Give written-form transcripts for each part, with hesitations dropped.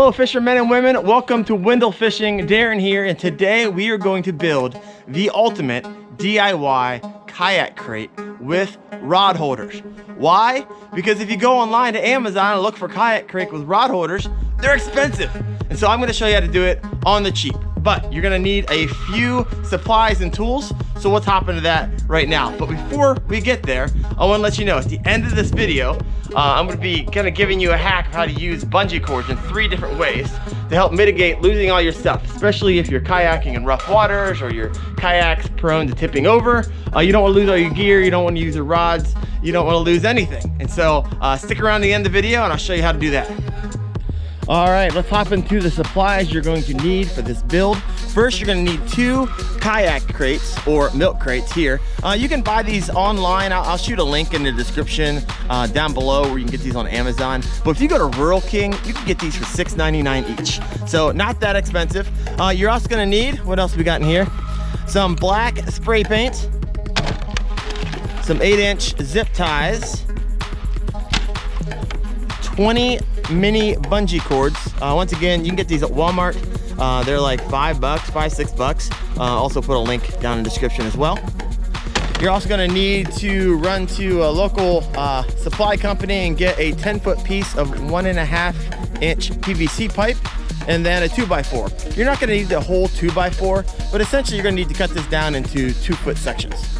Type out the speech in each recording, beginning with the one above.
Hello fishermen and women, welcome to Wendell Fishing. Darren here, and today we are going to build the ultimate DIY kayak crate with rod holders. Why? Because if you go online to Amazon and look for kayak crate with rod holders, they're expensive. And so I'm going to show you how to do it on the cheap. But you're gonna need a few supplies and tools, so let's hop into that right now. But before we get there, I wanna let you know, at the end of this video, I'm gonna be kind of giving you a hack of how to use bungee cords in 3 different ways to help mitigate losing all your stuff, especially if you're kayaking in rough waters or your kayak's prone to tipping over. You don't wanna lose all your gear, you don't wanna use your rods, you don't wanna lose anything. And so stick around to the end of the video and I'll show you how to do that. All right, let's hop into the supplies you're going to need for this build. First, you're gonna need 2 kayak crates or milk crates here. You can buy these online. I'll shoot a link in the description down below where you can get these on Amazon. But if you go to Rural King, you can get these for $6.99 each. So not that expensive. You're also gonna need, what else we got in here? Some black spray paint, some 8-inch zip ties, 20 mini bungee cords. Once again, you can get these at Walmart. They're like $5, also put a link down in the description as well. You're also gonna need to run to a local supply company and get a 10-foot piece of 1.5-inch PVC pipe and then a 2x4. You're not gonna need the whole 2x4, but essentially you're gonna need to cut this down into 2-foot sections.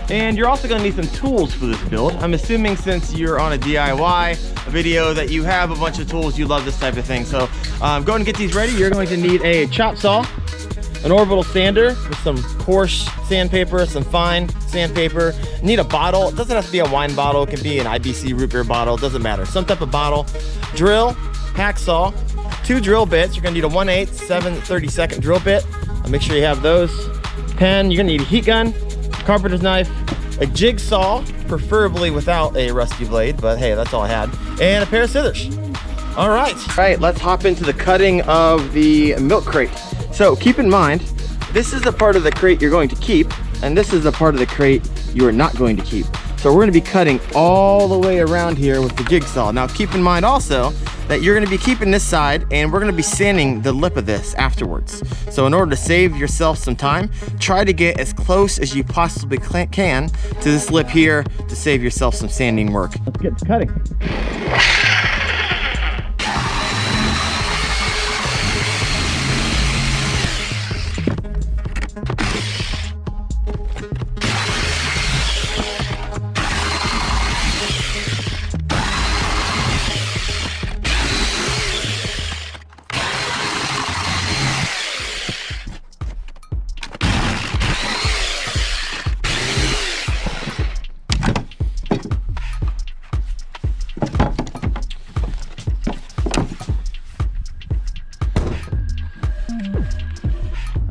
And you're also gonna need some tools for this build. I'm assuming since you're on a DIY video that you have a bunch of tools, you love this type of thing. So go ahead and get these ready. You're going to need a chop saw, an orbital sander with some coarse sandpaper, some fine sandpaper. You need a bottle. It doesn't have to be a wine bottle. It can be an IBC root beer bottle. It doesn't matter. Some type of bottle. Drill, hacksaw, 2 drill bits. You're gonna need a 1/8 7/32 drill bit. Make sure you have those. Pen. You're gonna need a heat gun, carpenter's knife, a jigsaw, preferably without a rusty blade, but hey, that's all I had, and a pair of scissors. All right, let's hop into the cutting of the milk crate. So keep in mind, this is the part of the crate you're going to keep, and this is the part of the crate you are not going to keep. So we're gonna be cutting all the way around here with the jigsaw. Now keep in mind also that you're gonna be keeping this side and we're gonna be sanding the lip of this afterwards. So in order to save yourself some time, try to get as close as you possibly can to this lip here to save yourself some sanding work. Let's get to cutting.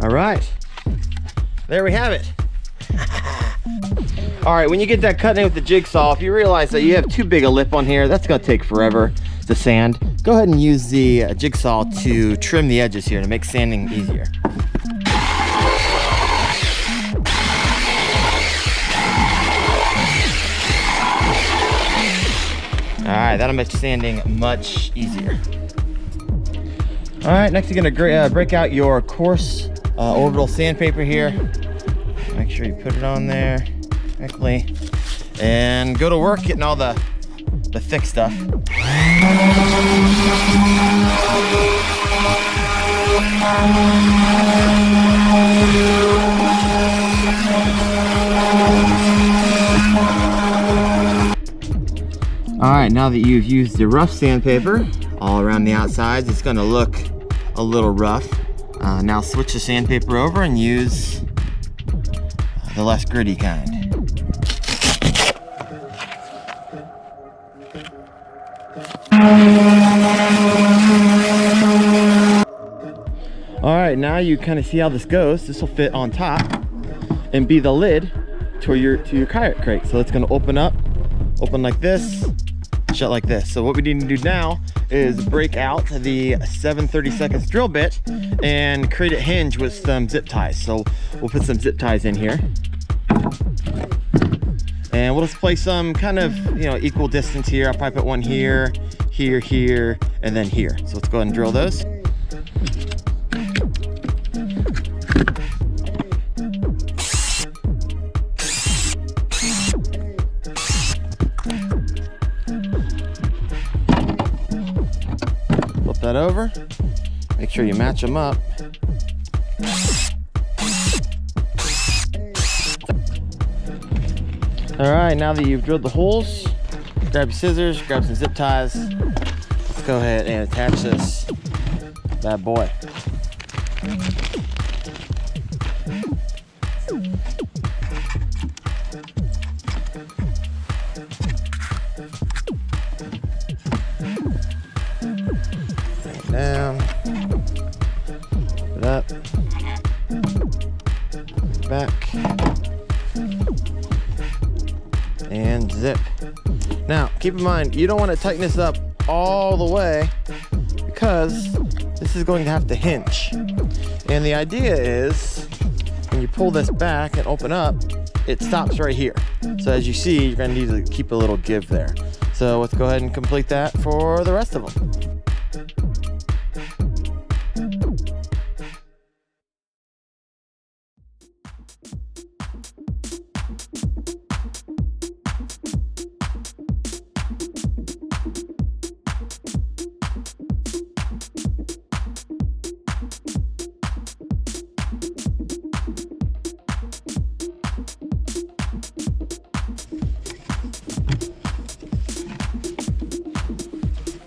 All right, there we have it. All right, when you get that cutting with the jigsaw, if you realize that you have too big a lip on here, that's gonna take forever to sand. Go ahead and use the jigsaw to trim the edges here to make sanding easier. All right, that'll make sanding much easier. All right, next you're gonna break out your coarse orbital sandpaper here. Make sure you put it on there correctly and go to work getting all the thick stuff. All right, now that you've used the rough sandpaper all around the outsides, it's gonna look a little rough. Now switch the sandpaper over and use the less gritty kind. All right, now you kind of see how this goes. This will fit on top and be the lid to your kayak crate. So it's gonna open like this, shut like this. So what we need to do now is break out the 7/32 drill bit and create a hinge with some zip ties. So we'll put some zip ties in here. And we'll just place some kind of, you know, equal distance here. I'll probably put one here, here, here, and then here. So let's go ahead and drill those. Flip that over. Make sure you match them up. All right, now that you've drilled the holes, grab your scissors, grab some zip ties. Let's go ahead and attach this bad boy. Bring it down, put it up, back, and zip. Now, keep in mind, you don't want to tighten this up all the way because this is going to have to hinge. And the idea is when you pull this back and open up, it stops right here. So as you see, you're going to need to keep a little give there. So let's go ahead and complete that for the rest of them.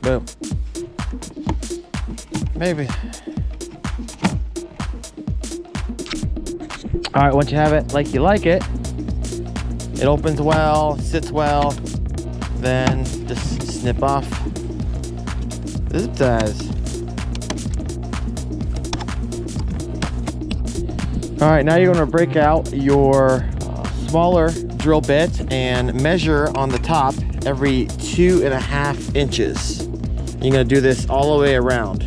Boom. Maybe. All right, once you have it like you like it, it opens well, sits well, then just snip off the zip ties. All right, now you're gonna break out your smaller drill bit and measure on the top every 2.5 inches. You're gonna do this all the way around.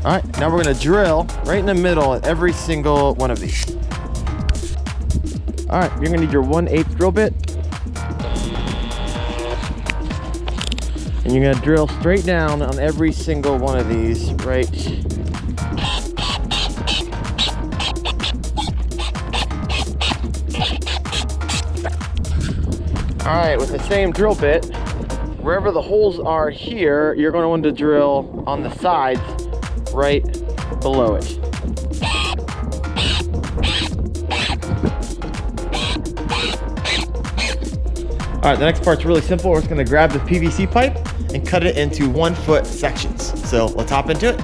All right, now we're gonna drill right in the middle at every single one of these. All right, you're gonna need your 1/8 drill bit. And you're gonna drill straight down on every single one of these, right? All right, with the same drill bit, wherever the holes are here, you're gonna want to drill on the sides right below it. All right, the next part's really simple. We're just gonna grab the PVC pipe and cut it into 1-foot sections. So let's hop into it.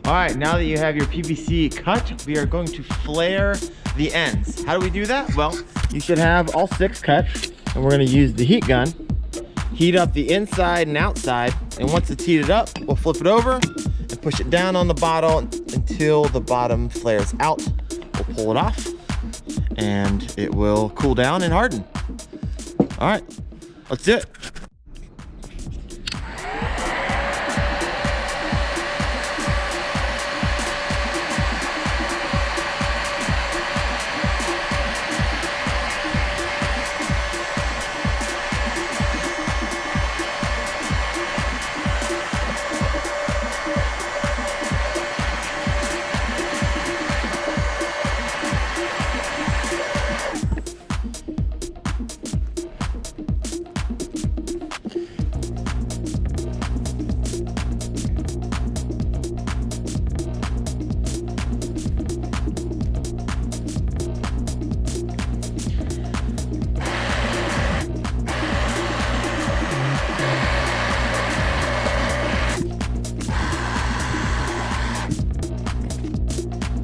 All right, now that you have your PVC cut, we are going to flare the ends. How do we do that? Well, you should have all 6 cut, and we're gonna use the heat gun, heat up the inside and outside, and once it's heated up, we'll flip it over and push it down on the bottle until the bottom flares out. We'll pull it off, and it will cool down and harden. All right, let's do it.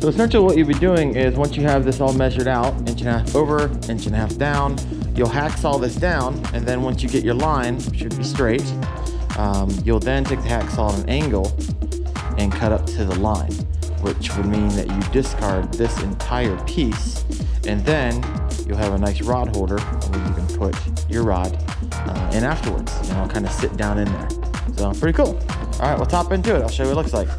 So essentially what you'll be doing is once you have this all measured out, 1.5 inches over, 1.5 inches down, you'll hacksaw this down, and then once you get your line, it should be straight, you'll then take the hacksaw at an angle and cut up to the line, which would mean that you discard this entire piece, and then you'll have a nice rod holder where you can put your rod in afterwards, and it'll kind of sit down in there. So pretty cool. All right, we'll top into it. I'll show you what it looks like.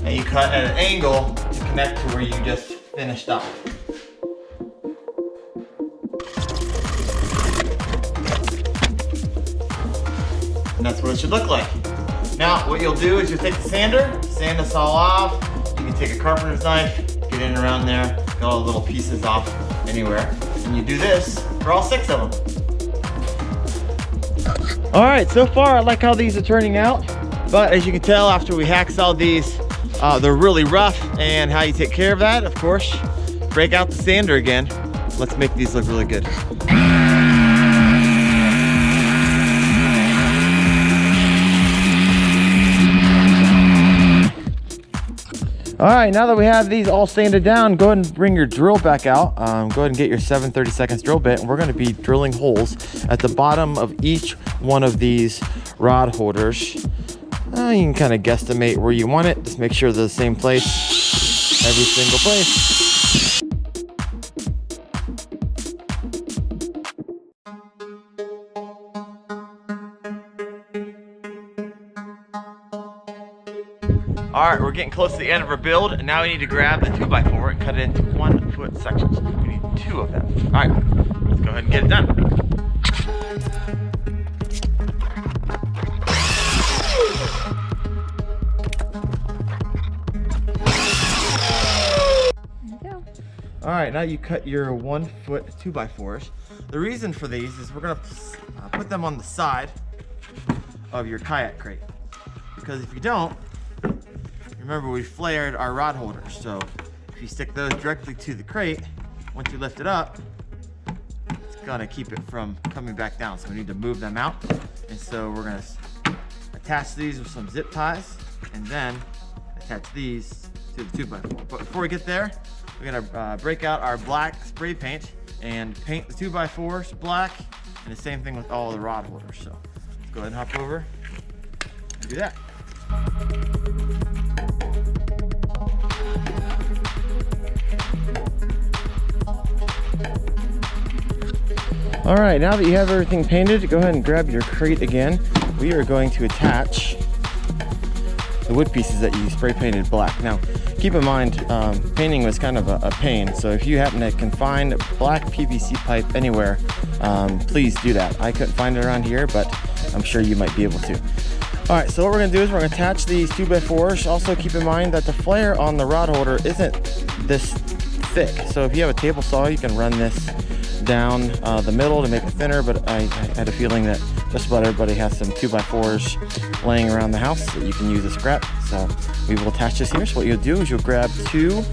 And you cut at an angle to connect to where you just finished up. And that's what it should look like. Now, what you'll do is you'll take the sander, sand this all off. You can take a carpenter's knife, get in around there, get all the little pieces off anywhere. And you do this for all 6 of them. All right, so far I like how these are turning out. But as you can tell, after we hacksawed these, they're really rough. And how you take care of that, of course, break out the sander again. Let's make these look really good. All right, now that we have these all sanded down, go ahead and bring your drill back out. Go ahead and get your 7/32 drill bit, and we're gonna be drilling holes at the bottom of each one of these rod holders. You can kind of guesstimate where you want it. Just make sure they're the same place, every single place. All right, we're getting close to the end of our build, and now we need to grab the 2x4 and cut it into 1-foot sections. We need 2 of them. All right, let's go ahead and get it done. All right, now you cut your 1-foot 2x4s. The reason for these is we're gonna put them on the side of your kayak crate, because if you don't, remember we flared our rod holders. So if you stick those directly to the crate, once you lift it up, it's gonna keep it from coming back down. So we need to move them out. And so we're gonna attach these with some zip ties, and then attach these to the 2x4. But before we get there, we're gonna break out our black spray paint and paint the 2x4s black, and the same thing with all the rod holders. So let's go ahead and hop over and do that. All right, now that you have everything painted, go ahead and grab your crate again. We are going to attach the wood pieces that you spray painted black. Now, keep in mind, painting was kind of a pain, so if you happen to find black PVC pipe anywhere, please do that. I couldn't find it around here, but I'm sure you might be able to. All right, so what we're gonna do is we're gonna attach these 2x4s. Also keep in mind that the flare on the rod holder isn't this thick. So if you have a table saw, you can run this down the middle to make it thinner, but I had a feeling that just about everybody has some 2x4s laying around the house that you can use as scrap. So we will attach this here. So what you'll do is you'll grab 2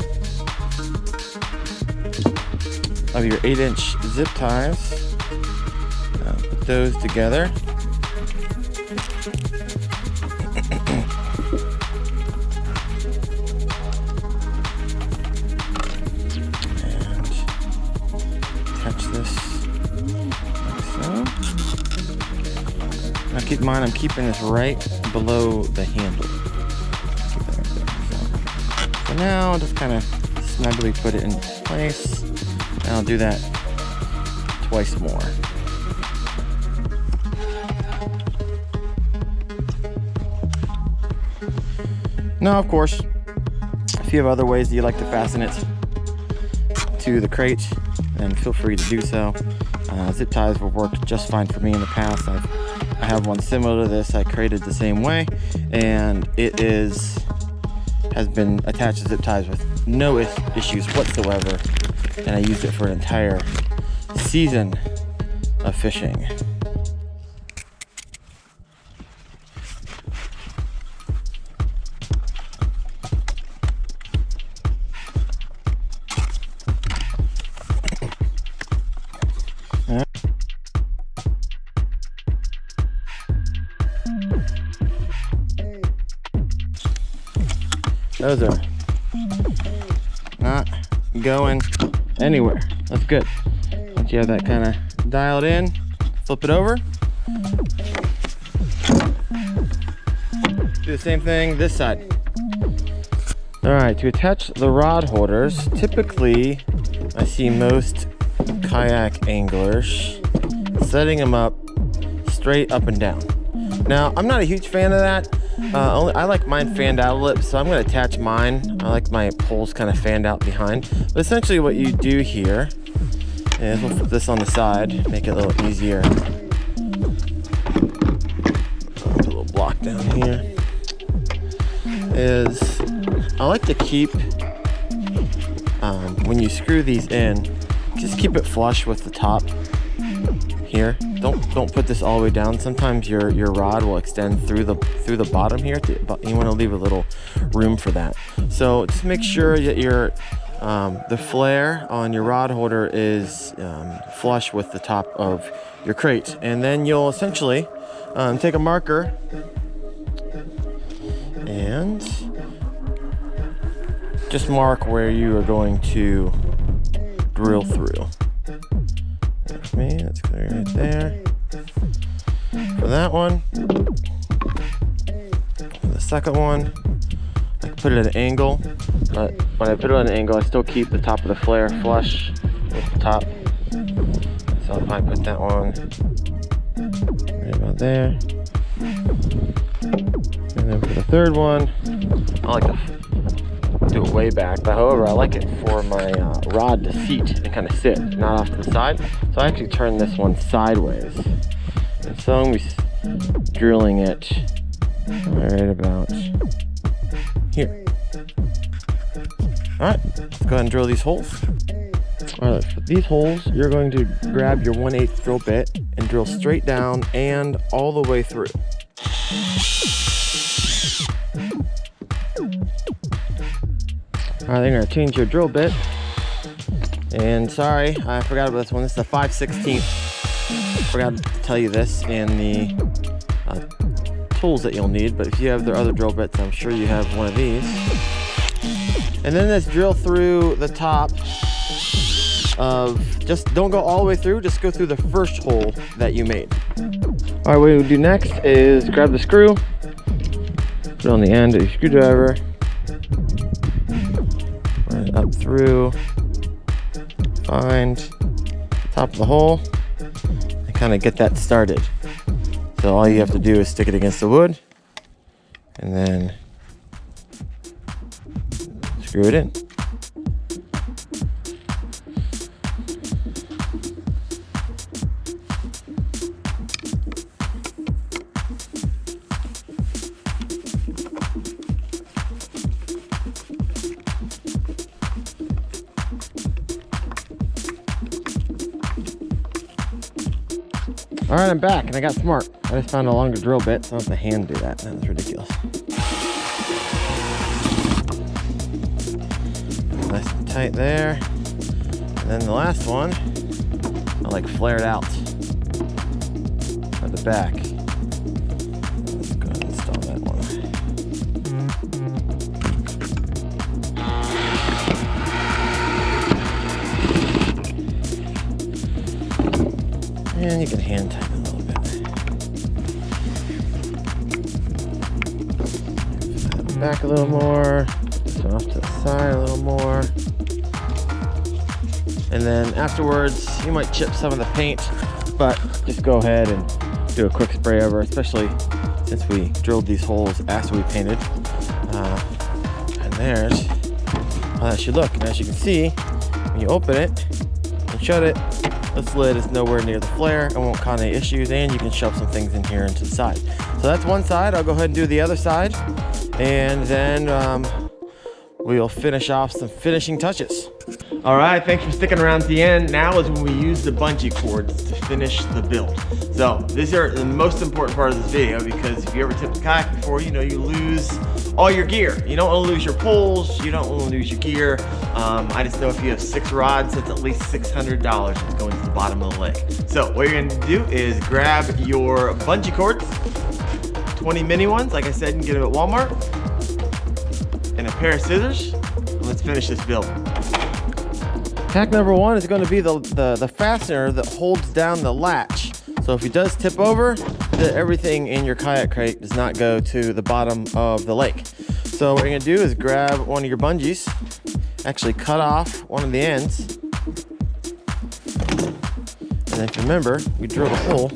of your 8-inch zip ties, put those together. Now keep in mind, I'm keeping this right below the handle. Keep that right there. So now I'll just kind of snugly put it in place. And I'll do that twice more. Now, of course, if you have other ways that you like to fasten it to the crate, then feel free to do so. Zip ties will work just fine for me in the past. I have one similar to this I created the same way, and it has been attached to zip ties with no issues whatsoever, and I used it for an entire season of fishing. those are not going anywhere. That's good. Once you have that kind of dialed in, flip it over. Do the same thing this side. All right, to attach the rod holders, typically I see most kayak anglers setting them up straight up and down. Now, I'm not a huge fan of that. I like mine fanned out a little, so I'm going to attach mine. I like my poles kind of fanned out behind. But essentially what you do here is we'll put this on the side, make it a little easier. Put a little block down here. Is I like to keep, when you screw these in, just keep it flush with the top here. Don't put this all the way down. Sometimes your rod will extend through the bottom here. You want to leave a little room for that. So just make sure that your the flare on your rod holder is flush with the top of your crate, and then you'll essentially take a marker and just mark where you are going to drill through. That's me, that's clear right there. For that one, for the second one, I put it at an angle, but when I put it at an angle, I still keep the top of the flare flush with the top. So if I put that one right about there, and then for the third one, I like to do it way back, but however, I like it for my rod to seat and kind of sit, not off to the side. So I actually turn this one sideways. And so I'm drilling it right about here. All right, let's go ahead and drill these holes. All right, for these holes, you're going to grab your 1/8 drill bit and drill straight down and all the way through. All right, then you're gonna change your drill bit. And sorry, I forgot about this one. This is a 5/16. Forgot to tell you this in the tools that you'll need, but if you have their other drill bits, I'm sure you have one of these. And then let's drill through the top of, just don't go all the way through, just go through the first hole that you made. All right, what we'll do next is grab the screw, put it on the end of your screwdriver, run it up through, find the top of the hole, and kind of get that started. So all you have to do is stick it against the wood, and then screw it in. All right, I'm back and I got smart. I just found a longer drill bit, so I don't have to hand do that. That was ridiculous. Nice and tight there. And then the last one, I like flared out at the back. Let's go ahead and install that one. And you can hand tighten it a little bit. Back a little more, this one off to the side a little more. And then afterwards, you might chip some of the paint, but just go ahead and do a quick spray over, especially since we drilled these holes after we painted. And there's how that should look. And as you can see, when you open it and shut it, this lid is nowhere near the flare and won't cause any issues, and you can shove some things in here into the side. So that's one side. I'll go ahead and do the other side, and then we'll finish off some finishing touches. All right, thanks for sticking around to the end. Now is when we use the bungee cords to finish the build. So these are the most important part of this video, because if you ever tipped a kayak before, you know you lose all your gear. You don't want to lose your poles, you don't want to lose your gear. I just know if you have 6 rods, that's at least $600 that's going to the bottom of the lake. So what you're going to do is grab your bungee cords, 20 mini ones, like I said, you can get them at Walmart, and a pair of scissors. Let's finish this build. Hack number one is going to be the fastener that holds down the latch. So if it does tip over, everything in your kayak crate does not go to the bottom of the lake. So what you're going to do is grab one of your bungees, actually cut off one of the ends. And if you remember, we drilled a hole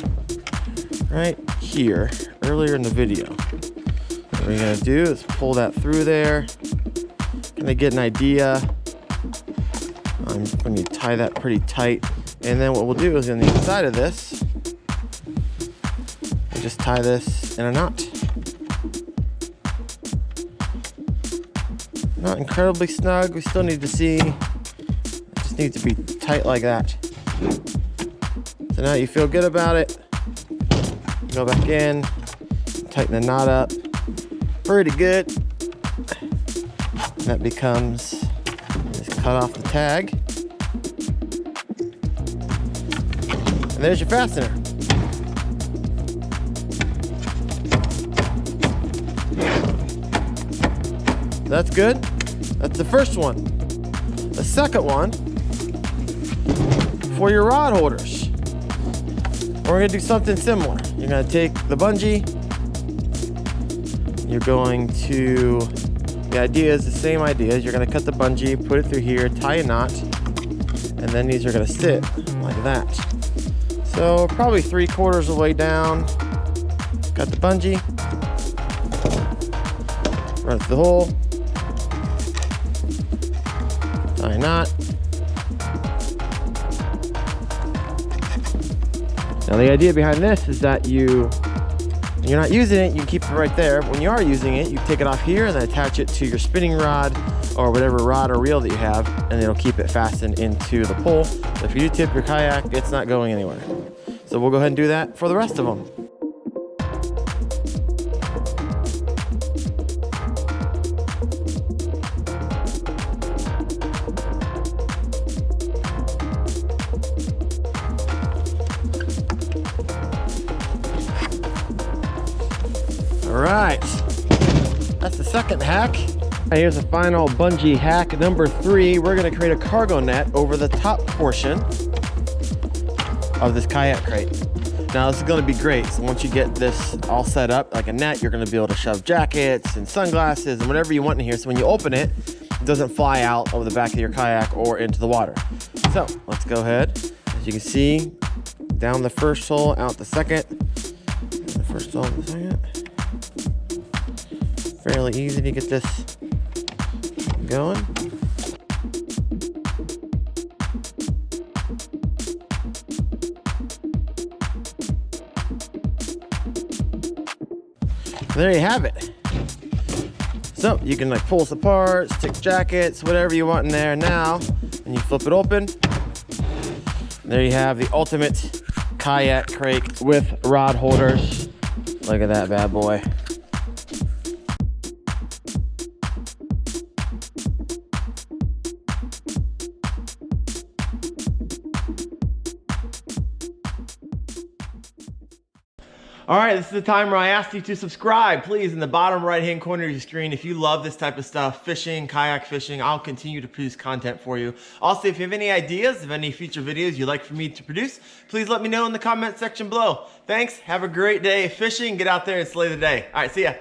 right here earlier in the video. What we're going to do is pull that through there, kind of get an idea. I'm going to tie that pretty tight. And then what we'll do is on the inside of this, we'll just tie this in a knot. Not incredibly snug. We still need to see. It just needs to be tight like that. So now you feel good about it. Go back in, tighten the knot up. Pretty good. And that becomes, just cut off the tag. And there's your fastener. That's good. That's the first one. The second one, for your rod holders. We're gonna do something similar. You're gonna take the bungee. You're going to, the idea is the same idea. You're gonna cut the bungee, put it through here, tie a knot, and then these are gonna sit like that. So probably 3/4 of the way down. Got the bungee. Run it through the hole. Tie a knot. Now the idea behind this is that when you're not using it, you can keep it right there. When you are using it, you take it off here and then attach it to your spinning rod or whatever rod or reel that you have, and it'll keep it fastened into the pole. So if you do tip your kayak, it's not going anywhere. So we'll go ahead and do that for the rest of them. All right, that's the second hack. Here's the final bungee hack number 3. We're gonna create a cargo net over the top portion of this kayak crate. Now this is gonna be great. So once you get this all set up like a net, you're gonna be able to shove jackets and sunglasses and whatever you want in here. So when you open it, it doesn't fly out over the back of your kayak or into the water. So let's go ahead. As you can see, down the first hole, out the second. The first hole, the second. Fairly easy to get this going. There you have it. So you can like pull this apart, stick jackets, whatever you want in there now, and you flip it open. There you have the ultimate kayak crate with rod holders. Look at that bad boy. All right, this is the time where I ask you to subscribe, please, in the bottom right-hand corner of your screen. If you love this type of stuff, fishing, kayak fishing, I'll continue to produce content for you. Also, if you have any ideas of any future videos you'd like for me to produce, please let me know in the comment section below. Thanks, have a great day fishing, get out there and slay the day. All right, see ya.